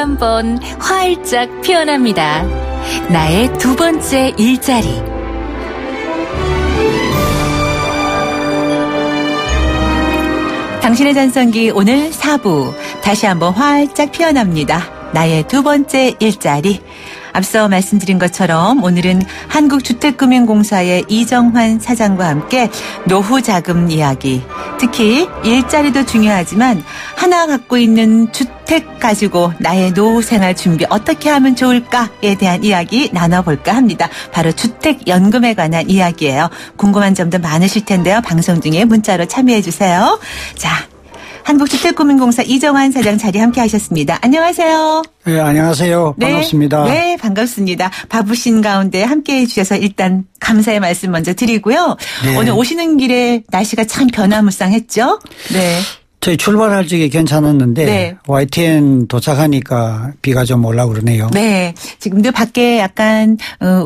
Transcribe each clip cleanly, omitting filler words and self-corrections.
한번 활짝 피어납니다. 나의 두 번째 일자리. 당신의 전성기 오늘 4부 다시 한번 활짝 피어납니다. 나의 두 번째 일자리. 앞서 말씀드린 것처럼 오늘은 한국주택금융공사의 이정환 사장과 함께 노후 자금 이야기, 특히 일자리도 중요하지만 하나 갖고 있는 주택 가지고 나의 노후 생활 준비 어떻게 하면 좋을까에 대한 이야기 나눠볼까 합니다. 바로 주택연금에 관한 이야기예요. 궁금한 점도 많으실 텐데요. 방송 중에 문자로 참여해 주세요. 자, 한국주택금융공사 이정환 사장 자리 함께 하셨습니다. 안녕하세요. 네, 안녕하세요. 반갑습니다. 네, 반갑습니다. 바쁘신 가운데 함께 해주셔서 일단 감사의 말씀 먼저 드리고요. 네. 오늘 오시는 길에 날씨가 참 변화무쌍했죠? 네. 저희 출발할 적에 괜찮았는데 네. YTN 도착하니까 비가 좀 오려고 그러네요. 네. 지금도 밖에 약간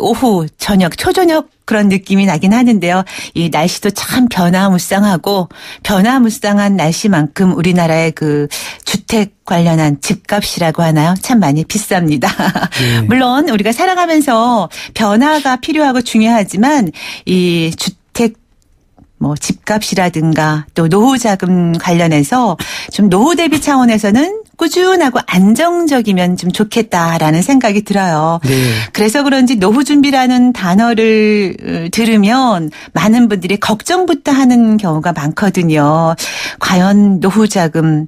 오후, 저녁, 초저녁 그런 느낌이 나긴 하는데요. 이 날씨도 참 변화무쌍하고 변화무쌍한 날씨만큼 우리나라의 그 주택 관련한 집값이라고 하나요? 참 많이 비쌉니다. 네. 물론 우리가 살아가면서 변화가 필요하고 중요하지만 이 주택 집값이라든가 또 노후 자금 관련해서 좀 노후 대비 차원에서는 꾸준하고 안정적이면 좀 좋겠다라는 생각이 들어요. 네. 그래서 그런지 노후 준비라는 단어를 들으면 많은 분들이 걱정부터 하는 경우가 많거든요. 과연 노후 자금,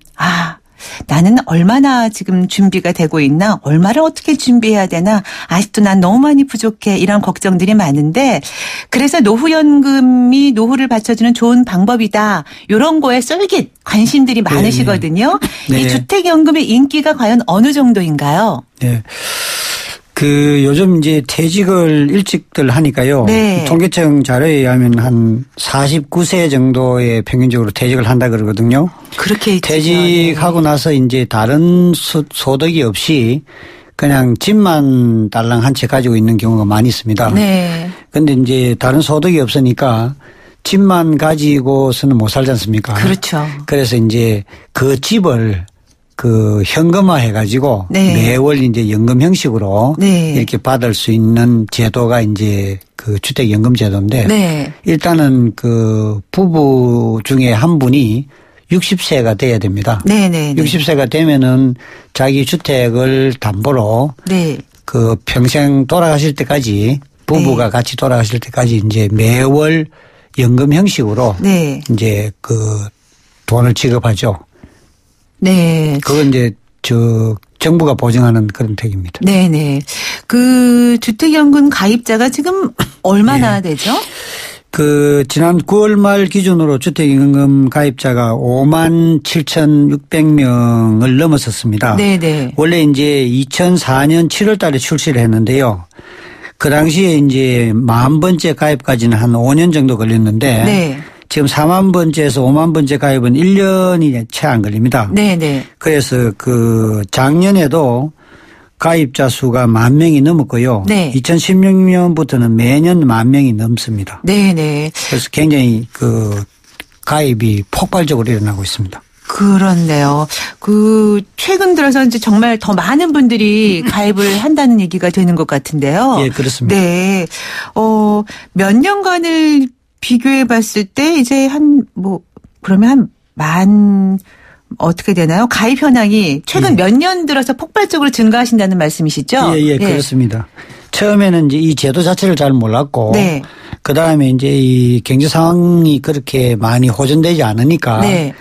나는 얼마나 지금 준비가 되고 있나? 얼마를 어떻게 준비해야 되나? 아직도 난 너무 많이 부족해. 이런 걱정들이 많은데 그래서 노후연금이 노후를 받쳐주는 좋은 방법이다. 이런 거에 쏠깃 관심들이 많으시거든요. 네. 이 주택연금의 인기가 과연 어느 정도인가요? 네. 요즘 이제 퇴직을 일찍들 하니까요. 네. 통계청 자료에 의하면 한 49세 정도에 평균적으로 퇴직을 한다 그러거든요. 그렇게 퇴직하고 나서 이제 다른 소득이 없이 그냥 집만 딸랑 한 채 가지고 있는 경우가 많이 있습니다. 네. 근데 이제 다른 소득이 없으니까 집만 가지고서는 못 살지 않습니까? 그렇죠. 그래서 이제 그 집을 현금화 해가지고 네. 매월 이제 연금 형식으로 네. 이렇게 받을 수 있는 제도가 이제 주택연금 제도인데 네. 일단은 부부 중에 한 분이 60세가 돼야 됩니다. 네네. 60세가 되면은 자기 주택을 담보로 네. 평생 돌아가실 때까지 부부가 네. 같이 돌아가실 때까지 이제 매월 연금 형식으로 네. 이제 돈을 지급하죠. 네. 그건 이제 정부가 보증하는 그런 택입니다. 네네. 주택연금 가입자가 지금 얼마나 네. 되죠? 지난 9월 말 기준으로 주택연금 가입자가 57,600명을 넘었었습니다. 네네. 원래 이제 2004년 7월 달에 출시를 했는데요. 그 당시에 이제 10,000번째 가입까지는 한 5년 정도 걸렸는데. 네. 지금 4만 번째에서 5만 번째 가입은 1년이 채 안 걸립니다. 네네. 그래서 작년에도 가입자 수가 10,000명이 넘었고요. 네. 2016년부터는 매년 10,000명이 넘습니다. 네네. 그래서 굉장히 가입이 폭발적으로 일어나고 있습니다. 그렇네요. 최근 들어서 이제 정말 더 많은 분들이 가입을 한다는 얘기가 되는 것 같은데요. 예, 그렇습니다. 네. 몇 년간을 비교해 봤을 때 이제 그러면 어떻게 되나요? 가입 현황이 최근 몇 년 들어서 폭발적으로 증가하신다는 말씀이시죠? 예, 그렇습니다. 처음에는 이제 이 제도 자체를 잘 몰랐고 네. 그다음에 이제 이 경제 상황이 그렇게 많이 호전되지 않으니까 네.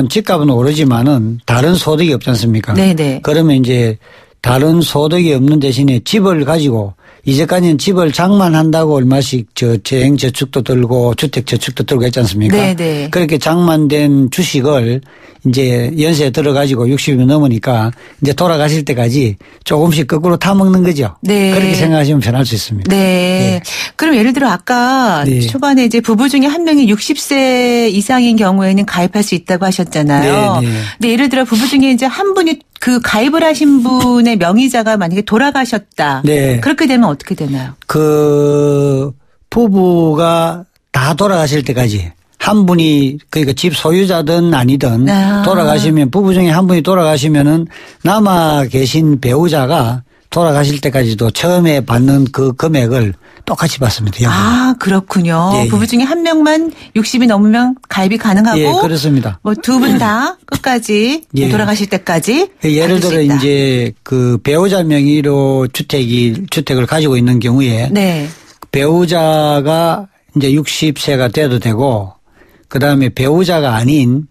집값은 오르지만은 다른 소득이 없지 않습니까? 네네. 그러면 이제 다른 소득이 없는 대신에 집을 가지고 이제까지는 집을 장만한다고 얼마씩 재행 저축도 들고 주택 저축도 들고 했지 않습니까? 네네. 그렇게 장만된 주식을 이제 연세에 들어가지고 60이 넘으니까 이제 돌아가실 때까지 조금씩 거꾸로 타먹는 거죠. 네. 그렇게 생각하시면 편할 수 있습니다. 네. 네. 그럼 예를 들어 아까 네. 초반에 이제 부부 중에 한 명이 60세 이상인 경우에는 가입할 수 있다고 하셨잖아요. 네. 근데 예를 들어 부부 중에 이제 한 분이 가입을 하신 분의 명의자가 만약에 돌아가셨다. 네. 그렇게 되면 어떻게 되나요? 부부가 다 돌아가실 때까지 한 분이 그러니까 집 소유자든 아니든 돌아가시면 부부 중에 한 분이 돌아가시면은 남아 계신 배우자가 돌아가실 때까지도 처음에 받는 그 금액을 똑같이 받습니다. 아, 그렇군요. 예, 부부 중에 한 명만 60이 넘으면 가입이 가능하고. 예, 그렇습니다. 뭐 두 분 다 끝까지 예. 돌아가실 때까지. 예를 들어 이제 그 배우자 명의로 주택을 가지고 있는 경우에. 네. 배우자가 이제 60세가 돼도 되고 그다음에 배우자가 아닌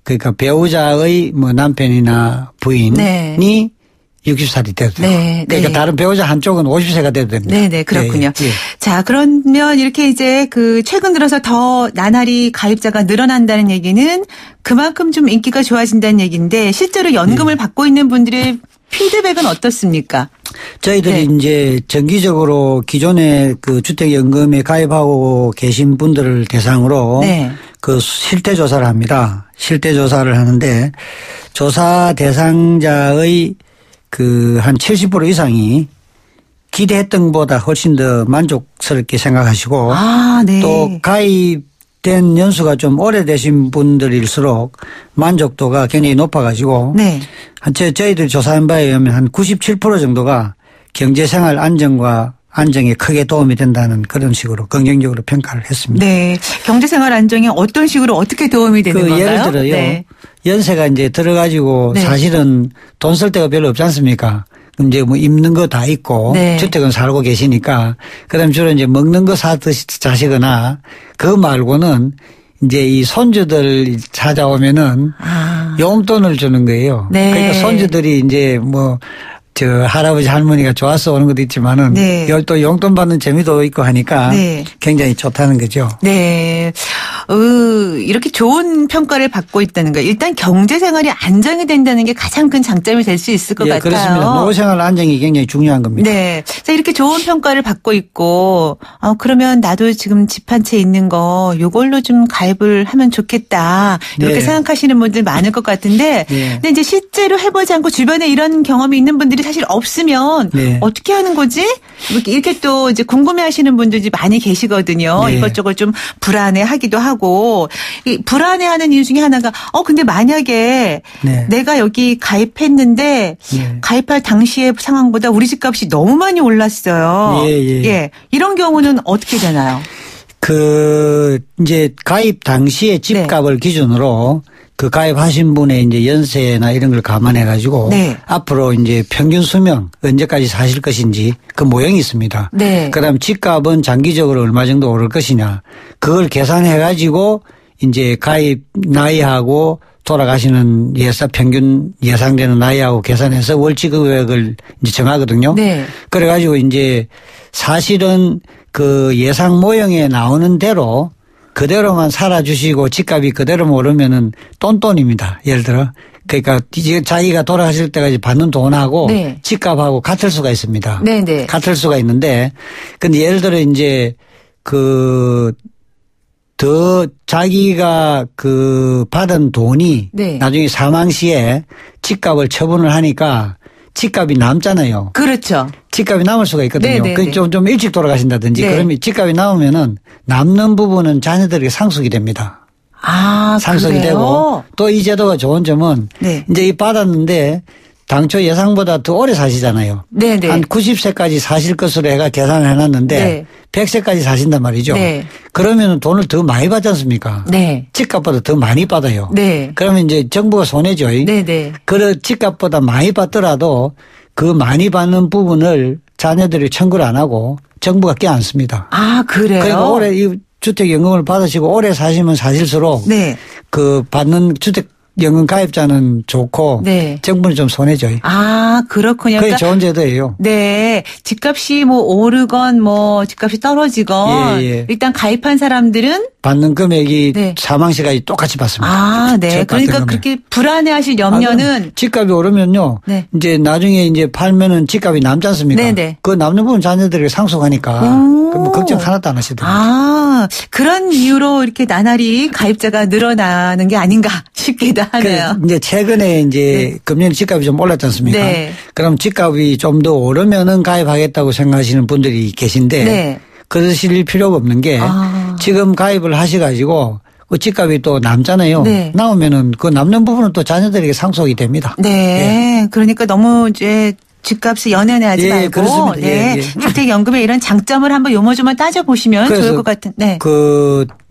그러니까 배우자의 뭐 남편이나 부인이 네. 60살이 돼도 돼요. 네, 그러니까 네. 다른 배우자 한쪽은 50세가 돼도 됩니다. 네네, 그렇군요. 네, 네. 자, 그러면 이렇게 이제 그 최근 들어서 더 나날이 가입자가 늘어난다는 얘기는 그만큼 좀 인기가 좋아진다는 얘기인데 실제로 연금을 받고 있는 분들의 피드백은 어떻습니까? 저희들이 네. 이제 정기적으로 기존에 그 주택연금에 가입하고 계신 분들을 대상으로 네. 그 실태조사를 합니다. 실태조사를 하는데 조사 대상자의 그 한 70% 이상이 기대했던 것보다 훨씬 더 만족스럽게 생각하시고 네. 또 가입된 연수가 좀 오래되신 분들일수록 만족도가 굉장히 높아가지고 네. 저희들 조사한 바에 의하면 한 97% 정도가 경제생활 안정에 크게 도움이 된다는 그런 식으로 긍정적으로 평가를 했습니다. 네. 경제생활 안정에 어떤 식으로 어떻게 도움이 되는 건가요? 예를 들어요. 네. 연세가 이제 들어가지고 네. 사실은 돈 쓸 데가 별로 없지 않습니까? 이제 뭐 입는 거 다 있고 네. 주택은 살고 계시니까 그다음 주로 이제 먹는 거 자시거나 그거 말고는 이제 이 손주들 찾아오면은 용돈을 주는 거예요. 네. 그러니까 손주들이 이제 뭐 할아버지 할머니가 좋아서 오는 것도 있지만은 네. 또 용돈 받는 재미도 있고 하니까 네. 굉장히 좋다는 거죠. 네. 이렇게 좋은 평가를 받고 있다는 거. 일단 경제생활이 안정이 된다는 게 가장 큰 장점이 될 수 있을 것 같아요. 그렇습니다. 노후생활 안정이 굉장히 중요한 겁니다. 네. 자, 이렇게 좋은 평가를 받고 있고 그러면 나도 지금 집 한 채 있는 거 이걸로 좀 가입을 하면 좋겠다. 이렇게 네. 생각하시는 분들 많을 것 같은데 네. 근데 이제 실제로 해보지 않고 주변에 이런 경험이 있는 분들이 사실 없으면 네. 어떻게 하는 거지? 이렇게 또 이제 궁금해하시는 분들이 많이 계시거든요. 네. 이것저것 좀 불안해하기도 하고 이 불안해하는 이유 중에 하나가 근데 만약에 네. 내가 여기 가입했는데 네. 가입할 당시의 상황보다 우리 집값이 너무 많이 올랐어요. 예. 이런 경우는 어떻게 되나요? 이제 가입 당시에 집값을 네. 기준으로 그 가입하신 분의 이제 연세나 이런 걸 감안해 가지고 네. 앞으로 이제 평균 수명 언제까지 사실 것인지 그 모형이 있습니다. 네. 그다음 집값은 장기적으로 얼마 정도 오를 것이냐 그걸 계산해 가지고 이제 가입 나이하고 돌아가시는 평균 예상되는 나이하고 계산해서 월지급액을 이제 정하거든요. 네. 그래 가지고 이제 사실은 그 예상 모형에 나오는 대로 그대로만 살아주시고 집값이 그대로만 오르면은 똔똔입니다. 예를 들어. 그러니까 자기가 돌아가실 때까지 받는 돈하고 네. 집값하고 같을 수가 있습니다. 네네. 같을 수가 있는데 근데 예를 들어 이제 더 자기가 받은 돈이 네. 나중에 사망 시에 집값을 처분을 하니까 집값이 남잖아요. 그렇죠. 집값이 남을 수가 있거든요. 좀 일찍 돌아가신다든지 네. 그러면 집값이 남으면은 남는 부분은 자녀들에게 상속이 됩니다. 상속이 그래요? 되고 또 이 제도가 좋은 점은 네. 이제 이 받았는데 당초 예상보다 더 오래 사시잖아요. 네네. 한 90세까지 사실 것으로 해가 계산을 해놨는데 네. 100세까지 사신단 말이죠. 네. 그러면 돈을 더 많이 받지 않습니까? 네. 집값보다 더 많이 받아요. 네. 그러면 이제 정부가 손해죠. 네네. 집값보다 많이 받더라도 그 많이 받는 부분을 자녀들이 청구를 안 하고 정부가 껴안습니다. 그래요? 그러니까 올해 이 주택연금을 받으시고 오래 사시면 사실수록 네. 받는 연금 가입자는 좋고 네. 정부는 좀 손해죠. 그렇군요. 그게 좋은 제도예요. 네. 집값이 뭐 오르건 뭐 집값이 떨어지건 일단 가입한 사람들은 받는 금액이 네. 사망 시까지 똑같이 받습니다. 네. 그러니까 그렇게 불안해하실 염려는 집값이 오르면요. 네. 이제 나중에 이제 팔면은 집값이 남지 않습니까? 네네. 그 남는 부분 자녀들에게 상속하니까 그럼 걱정 하나도 안 하시더라고요. 그런 이유로 이렇게 나날이 가입자가 늘어나는 게 아닌가 싶기도 하네요. 이제 최근에 이제 네. 금년 집값이 좀 올랐지 않습니까? 네. 그럼 집값이 좀 더 오르면은 가입하겠다고 생각하시는 분들이 계신데 네. 그러실 필요가 없는 게 지금 가입을 하셔가지고 집값이 또 남잖아요. 네. 나오면은 그 남는 부분은 또 자녀들에게 상속이 됩니다. 네. 네. 그러니까 너무 이제 집값을 연연하지 말고 그렇습니다. 네. 주택연금의 이런 장점을 한번 요모조모 따져보시면 좋을 것 같은. 네.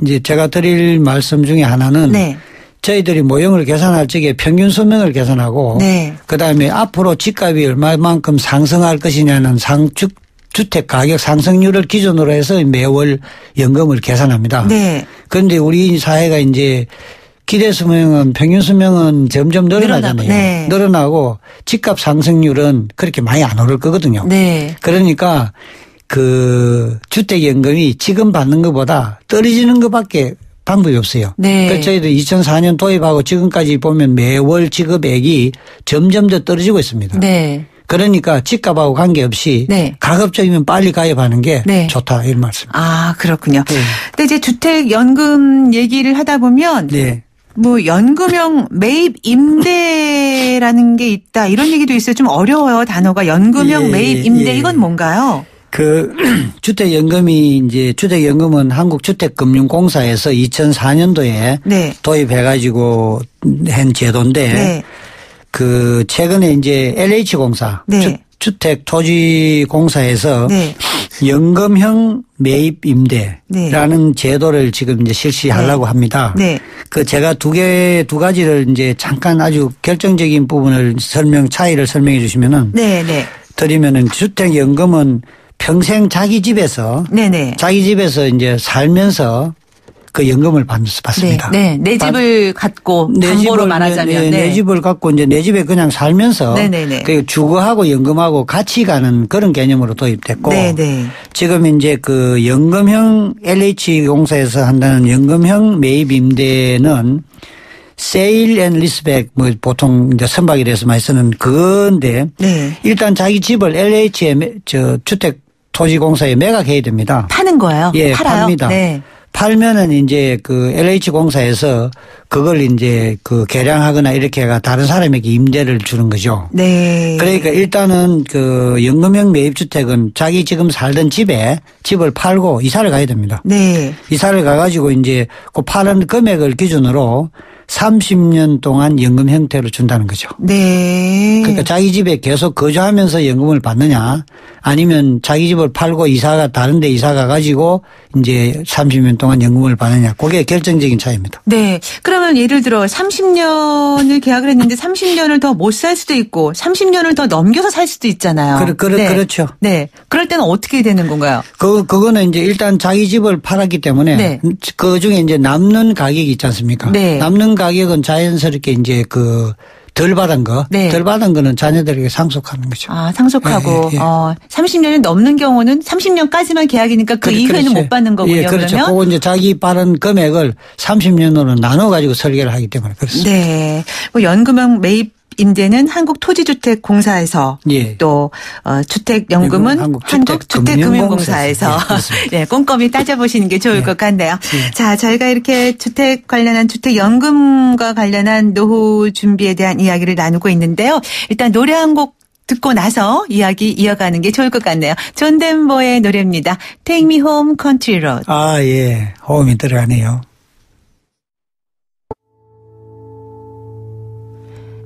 이제 제가 드릴 말씀 중에 하나는 네. 저희들이 모형을 계산할 적에 평균 수명을 계산하고 네. 그다음에 앞으로 집값이 얼마만큼 상승할 것이냐는 주택 가격 상승률을 기준으로 해서 매월 연금을 계산합니다. 네. 그런데 우리 사회가 이제 기대 수명은 평균 수명은 점점 늘어나잖아요. 네. 늘어나고 집값 상승률은 그렇게 많이 안 오를 거거든요. 네. 그러니까 주택연금이 지금 받는 것보다 떨어지는 것밖에 방법이 없어요. 네. 그래서 저희들 2004년 도입하고 지금까지 보면 매월 지급액이 점점 더 떨어지고 있습니다. 네. 그러니까 집값하고 관계없이 네. 가급적이면 빨리 가입하는 게 네. 좋다 이런 말씀. 아 그렇군요. 네. 근데 이제 주택연금 얘기를 하다 보면 네. 뭐 연금형 매입 임대라는 게 있다 이런 얘기도 있어요. 좀 어려워요 단어가. 연금형 매입 임대 이건 뭔가요? 주택연금은 한국주택금융공사에서 2004년도에 네. 도입해가지고 한 제도인데 네. 최근에 이제 LH공사 네. 주택토지공사에서 네. 연금형 매입 임대라는 네. 제도를 지금 이제 실시하려고 네. 합니다. 네. 제가 두 가지를 이제 잠깐 아주 결정적인 부분을 차이를 설명해 주시면은 네. 네. 드리면은 주택연금은 평생 자기 집에서 이제 살면서 그 연금을 받습니다. 네. 내 집을 갖고 담보로 말하자면 내 집을 갖고 이제 내 집에 그냥 살면서 그 주거하고 연금하고 같이 가는 그런 개념으로 도입됐고 지금 이제 연금형 LH공사에서 한다는 연금형 매입 임대는 세일 앤 리스백 보통 이제 선박이라서 많이 쓰는 그건데 일단 자기 집을 LH에 주택토지공사에 매각해야 됩니다. 파는 거예요? 예, 팔아요? 팝니다. 네. 팔면은 이제 LH공사에서 그걸 이제 개량하거나 이렇게 해가 다른 사람에게 임대를 주는 거죠. 네. 그러니까 일단은 연금형 매입주택은 자기 지금 살던 집을 팔고 이사를 가야 됩니다. 네. 이사를 가가지고 이제 파는 금액을 기준으로 30년 동안 연금 형태로 준다는 거죠. 네. 그러니까 자기 집에 계속 거주하면서 연금을 받느냐 아니면 자기 집을 팔고 다른 데 이사 가가지고 이제 30년 동안 연금을 받느냐 그게 결정적인 차이입니다. 네. 그러면 예를 들어 30년을 계약을 했는데 30년을 더 못 살 수도 있고 30년을 더 넘겨서 살 수도 있잖아요. 네. 그렇죠. 네. 그럴 때는 어떻게 되는 건가요? 그거는 이제 일단 자기 집을 팔았기 때문에 네. 그 중에 이제 남는 가격이 있지 않습니까? 네. 남는 가격은 자연스럽게 이제 덜 받은 거는 자녀들에게 상속하는 거죠. 아, 상속하고. 네, 네. 30년이 넘는 경우는 30년까지만 계약이니까 이후에는 못 받는 거고요. 예, 그렇죠. 그러면. 그거 이제 자기 받은 금액을 30년으로 나눠가지고 설계를 하기 때문에 그렇습니다. 네. 연금형 매입 임대는 한국토지주택공사에서 또 주택연금은 한국주택금융공사에서 네, 꼼꼼히 따져보시는 게 좋을 것 같네요. 자, 저희가 이렇게 주택연금과 관련한 노후 준비에 대한 이야기를 나누고 있는데요. 일단 노래 한 곡 듣고 나서 이야기 이어가는 게 좋을 것 같네요. 존 덴버의 노래입니다. Take Me Home Country Road. 아, 예. 호흡이 들어가네요.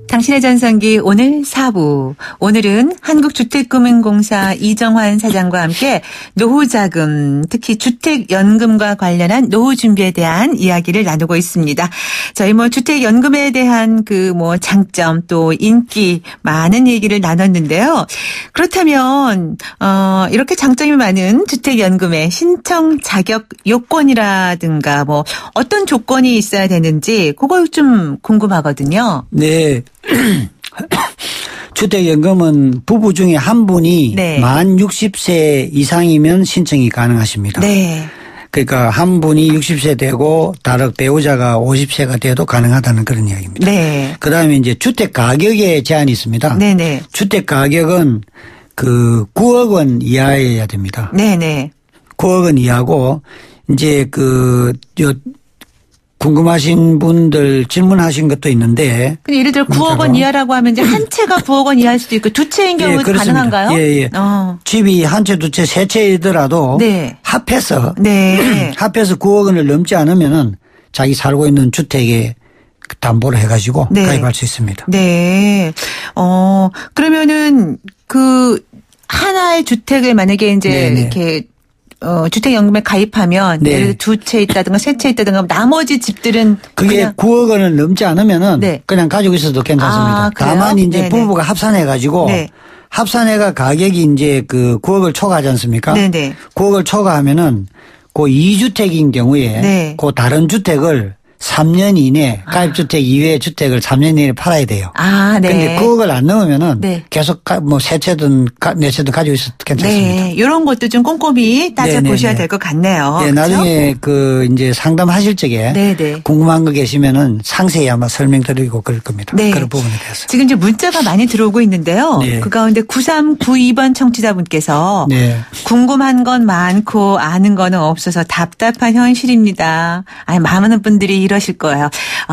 당신의 전성기 오늘 4부. 오늘은 한국주택금융공사 이정환 사장과 함께 노후자금, 특히 주택연금과 관련한 노후 준비에 대한 이야기를 나누고 있습니다. 저희 주택연금에 대한 장점 또 인기 많은 얘기를 나눴는데요. 그렇다면 이렇게 장점이 많은 주택연금의 신청 자격 요건이라든가 어떤 조건이 있어야 되는지 그걸 좀 궁금하거든요. 네. 주택연금은 부부 중에 한 분이 만 60세 이상이면 신청이 가능하십니다. 네. 그러니까 한 분이 60세 되고 다른 배우자가 50세가 돼도 가능하다는 그런 이야기입니다. 네. 그다음에 이제 주택 가격에 제한이 있습니다. 네네. 주택 가격은 9억 원 이하여야 됩니다. 네네. 9억 원 이하고 이제 궁금하신 분들 질문하신 것도 있는데. 근데 예를 들어 9억 원 이하라고 하면 이제 한 채가 9억 원 이하일 수도 있고 두 채인 경우도 가능한가요? 예. 집이 한 채, 두 채, 세 채이더라도 합해서 9억 원을 넘지 않으면은 자기 살고 있는 주택에 담보를 해가지고 네. 가입할 수 있습니다. 네. 그러면은 하나의 주택을 만약에 이제 네네. 이렇게 주택연금에 가입하면 네. 예를 들어 2채 있다든가 3채 있다든가 나머지 집들은 그게 그냥 9억 원을 넘지 않으면은 네. 그냥 가지고 있어도 괜찮습니다. 다만 이제 네네. 부부가 합산해가지고 네. 합산해가 가격이 이제 그 9억을 초과하지 않습니까? 네네. 9억을 초과하면은 그 2주택인 경우에 네. 그 다른 주택을 3년 이내 가입주택 이외의 주택을 3년 이내에 팔아야 돼요. 네. 그런데 9억을 안 넣으면은 네. 계속 뭐 세 채든 네 채든 가지고 있어도 괜찮습니다. 네. 이런 것도 좀 꼼꼼히 따져보셔야 될 것 같네요. 네, 그렇죠? 나중에 이제 상담하실 적에 네네. 궁금한 거 계시면은 상세히 아마 설명드리고 그럴 겁니다. 네. 그런 부분에 대해서. 지금 이제 문자가 많이 들어오고 있는데요. 네. 그 가운데 9392번 청취자분께서 네. 궁금한 건 많고 아는 거는 없어서 답답한 현실입니다. 많은 분들이 이러실 거예요.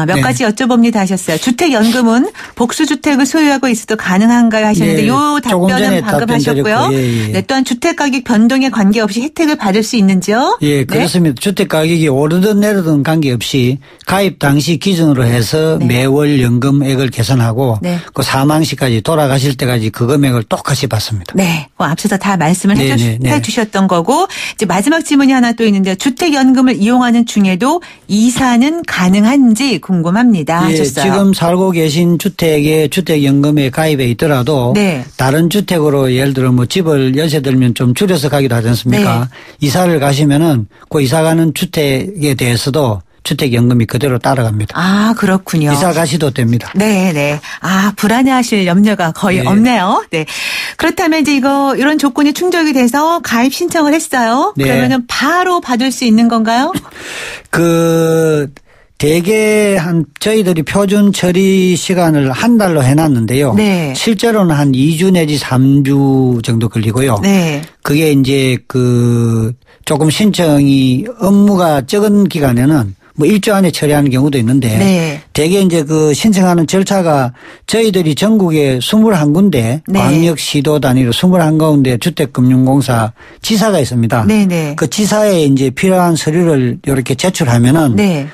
몇 네. 가지 여쭤봅니다 하셨어요. 주택연금은 복수주택을 소유하고 있어도 가능한가요 하셨는데 네. 요 조금 전에 답변은 방금 답변 하셨고요. 드렸고, 예. 네, 또한 주택가격 변동에 관계없이 혜택을 받을 수 있는지요? 예, 그렇습니다. 네. 주택 가격이 오르든 내리든 관계없이 가입 당시 기준으로 해서 네. 매월 연금액을 계산하고 네. 그 사망 시까지 돌아가실 때까지 그 금액을 똑같이 받습니다. 네. 앞서서 다 말씀을 네. 해주셨던 거고 이제 마지막 질문이 하나 또 있는데요. 주택연금을 이용하는 중에도 이사는 가능한지 궁금합니다 예, 하셨어요. 지금 살고 계신 주택에 주택연금에 가입해 있더라도 네. 다른 주택으로 예를 들어 뭐 집을 연세 들면 좀 줄여서 가기도 하지 않습니까? 네. 이사를 가시면은 그 이사 가는 주택에 대해서도 주택연금이 그대로 따라갑니다. 그렇군요. 이사 가시도 됩니다. 네. 불안해하실 염려가 거의 네. 없네요. 네. 그렇다면 이제 이런 조건이 충족이 돼서 가입 신청을 했어요. 네. 그러면은 바로 받을 수 있는 건가요? 대개 저희들이 표준 처리 시간을 한 달로 해놨는데요. 네. 실제로는 한 2주 내지 3주 정도 걸리고요. 네. 그게 이제 조금 신청이 업무가 적은 기간에는 뭐 1주 안에 처리하는 경우도 있는데. 네. 대개 이제 신청하는 절차가 저희들이 전국에 21군데 네. 광역 시도 단위로 21가운데 주택금융공사 지사가 있습니다. 네네. 그 지사에 이제 필요한 서류를 이렇게 제출하면은. 네.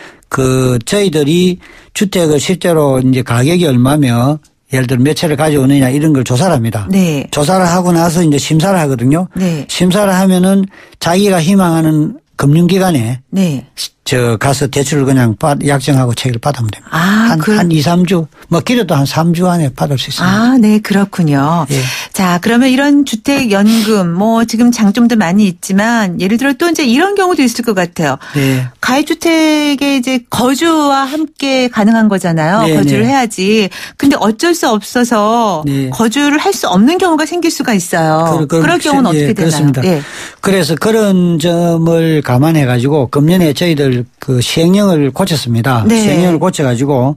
저희들이 주택을 실제로 이제 가격이 얼마며 예를 들어 몇 채를 가져오느냐 이런 걸 조사를 합니다. 네. 조사를 하고 나서 이제 심사를 하거든요. 네. 심사를 하면은 자기가 희망하는 금융기관에 네. 가서 대출을 그냥 약정하고 체크를 받으면 됩니다. 한 2, 3주, 뭐 길어도 한 3주 안에 받을 수 있습니다. 네, 그렇군요. 예. 자, 그러면 이런 주택연금, 지금 장점도 많이 있지만, 예를 들어 또 이제 이런 경우도 있을 것 같아요. 네. 가입주택에 이제 거주와 함께 가능한 거잖아요. 네, 거주를 네. 해야지. 근데 어쩔 수 없어서 네. 거주를 할 수 없는 경우가 생길 수가 있어요. 그럴 경우는 어떻게 되나요? 그렇습니다. 네. 그래서 그런 점을 감안해 가지고 금년에 저희들 시행령을 고쳤습니다. 네. 시행령을 고쳐가지고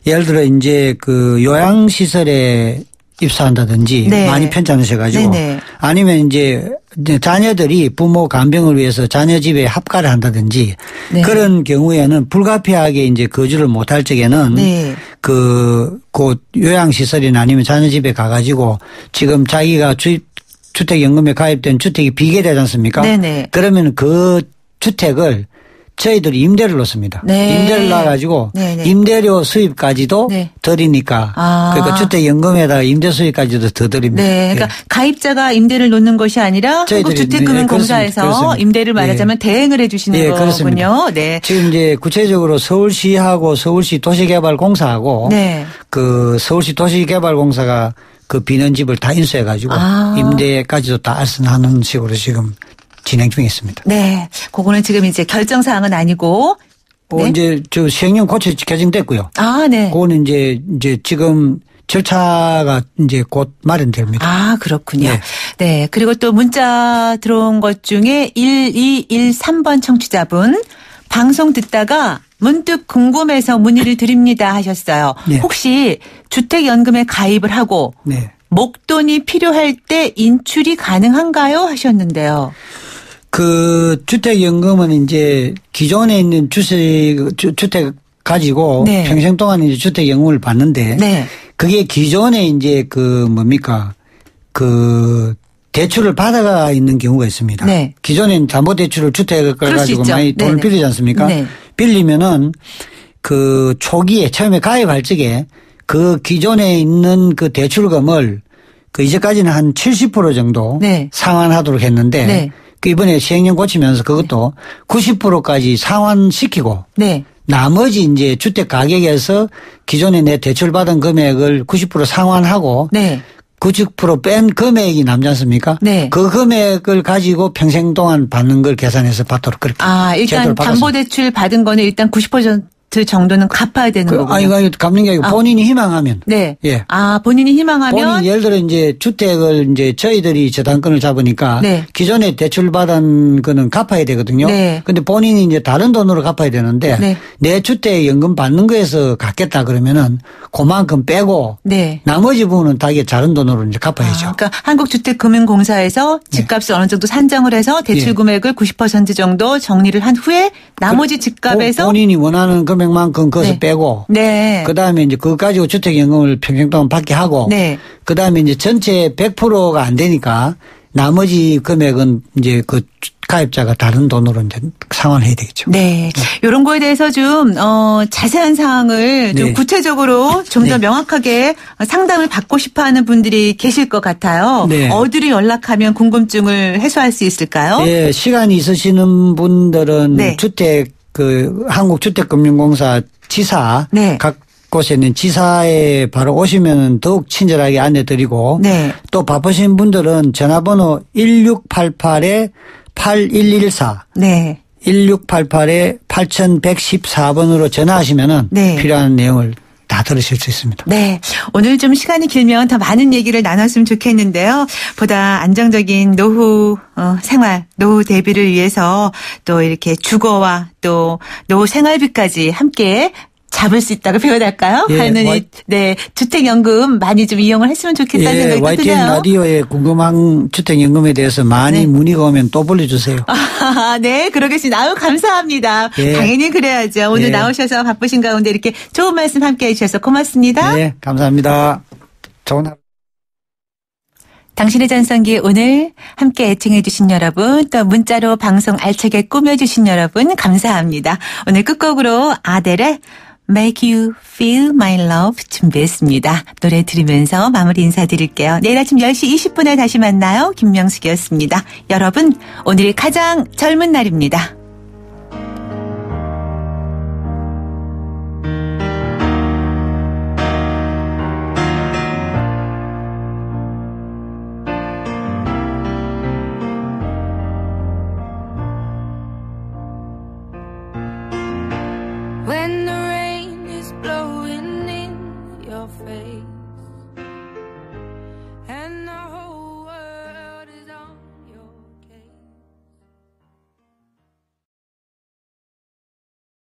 예를 들어 이제 요양시설에 입사한다든지 네. 많이 편찮으셔가지고 네네. 아니면 이제 자녀들이 부모 간병을 위해서 자녀 집에 합가를 한다든지 네. 그런 경우에는 불가피하게 이제 거주를 못할 적에는 네. 그 요양시설이나 아니면 자녀 집에 가가지고 지금 자기가 주택연금에 가입된 주택이 비계되지 않습니까? 네네. 그러면 그 주택을 저희들이 임대를 놓습니다. 네. 임대를 놔가지고 네네. 임대료 수입까지도 네. 드리니까 그러니까 주택연금에다가 임대 수입까지도 더 드립니다. 네, 그러니까 가입자가 임대를 놓는 것이 아니라 한국주택금융공사에서 그렇습니다. 임대를 말하자면 대행을 해주시는 거군요. 그렇습니다. 네. 지금 이제 구체적으로 서울시하고 서울시 도시개발공사하고 네. 서울시 도시개발공사가 비는집을 다 인수해가지고 임대까지도 다 알선하는 식으로 지금 진행 중에 있습니다. 네. 그거는 지금 이제 결정사항은 아니고. 네. 이제 시행령 개정됐고요. 네. 그거는 이제 지금 절차가 이제 곧 마련됩니다. 그렇군요. 네. 네. 그리고 또 문자 들어온 것 중에 1213번 청취자분 방송 듣다가 문득 궁금해서 문의를 드립니다 하셨어요. 네. 혹시 주택연금에 가입을 하고 네. 목돈이 필요할 때 인출이 가능한가요 하셨는데요. 주택연금은 이제 기존에 있는 주택 가지고 네. 평생 동안 이제 주택연금을 받는데 네. 그게 기존에 이제 대출을 받아가 있는 경우가 있습니다. 네. 기존엔 담보대출을 주택을 가지고 많이 돈을 빌리지 않습니까? 네. 빌리면은 그 초기에 처음에 가입할 적에 그 기존에 있는 그 대출금을 그 이제까지는 한 70% 정도 네. 상환하도록 했는데 네. 그 이번에 시행령 고치면서 그것도 네. 90%까지 상환시키고 네. 나머지 이제 주택 가격에서 기존에 내 대출받은 금액을 90% 상환하고 네. 90% 뺀 금액이 남지 않습니까? 네. 그 금액을 가지고 평생 동안 받는 걸 계산해서 받도록 그렇게. 일단 담보대출 받은 거는 일단 90% 정도는 갚아야 되는 거고요. 이거 갚는 게 아니고 본인이 희망하면. 네. 예. 본인이 희망하면. 본인 예를 들어 이제 주택을 이제 저희들이 저당권을 잡으니까 네. 기존에 대출받은 거는 갚아야 되거든요. 네. 근데 본인이 이제 다른 돈으로 갚아야 되는데 네. 내 주택 연금 받는 거에서 갚겠다 그러면은 그만큼 빼고 네. 나머지 부분은 다 이게 다른 돈으로 이제 갚아야죠. 그러니까 한국주택금융공사에서 집값을 네. 어느 정도 산정을 해서 대출 예. 금액을 90% 정도 정리를 한 후에 나머지 집값에서 본인이 원하는 금액 만큼 그것을 네. 빼고 네. 그다음에 이제 그거 가지고 주택연금을 평생 동안 받게 하고 네. 그다음에 이제 전체 100%가 안 되니까 나머지 금액은 이제 그 가입자가 다른 돈으로 이제 상환해야 되겠죠. 네. 이런 거에 대해서 좀 자세한 사항을 좀 네. 구체적으로 좀 더 네. 명확하게 상담을 받고 싶어하는 분들이 계실 것 같아요. 네. 어디로 연락하면 궁금증을 해소할 수 있을까요? 네. 시간이 있으시는 분들은 네. 한국주택금융공사 지사 네. 각 곳에 있는 지사에 바로 오시면 더욱 친절하게 안내드리고 네. 또 바쁘신 분들은 전화번호 1688-8114 네. 1688-8114번으로 전화하시면은 네. 필요한 내용을 다 들으실 수 있습니다. 네. 오늘 좀 시간이 길면 더 많은 얘기를 나눴으면 좋겠는데요. 보다 안정적인 노후 생활, 노후 대비를 위해서 또 이렇게 주거와 또 노후 생활비까지 함께 잡을 수 있다고 표현할까요? 예, 하는 네 주택연금 많이 좀 이용을 했으면 좋겠다는 생각이 드네요. YTN 라디오에 궁금한 주택연금에 대해서 많이 네. 문의가 오면 또 불러주세요. 네, 그러겠습니다. 감사합니다. 예. 당연히 그래야죠. 오늘 예. 나오셔서 바쁘신 가운데 이렇게 좋은 말씀 함께 해주셔서 고맙습니다. 네, 감사합니다. 좋은 하루. 당신의 전성기 오늘 함께 애청해 주신 여러분 또 문자로 방송 알차게 꾸며주신 여러분 감사합니다. 오늘 끝곡으로 아델의 Make You Feel My Love 준비했습니다. 노래 들으면서 마무리 인사드릴게요. 내일 아침 10시 20분에 다시 만나요. 김명숙이었습니다. 여러분 오늘이 가장 젊은 날입니다. When the rain is blowing in your face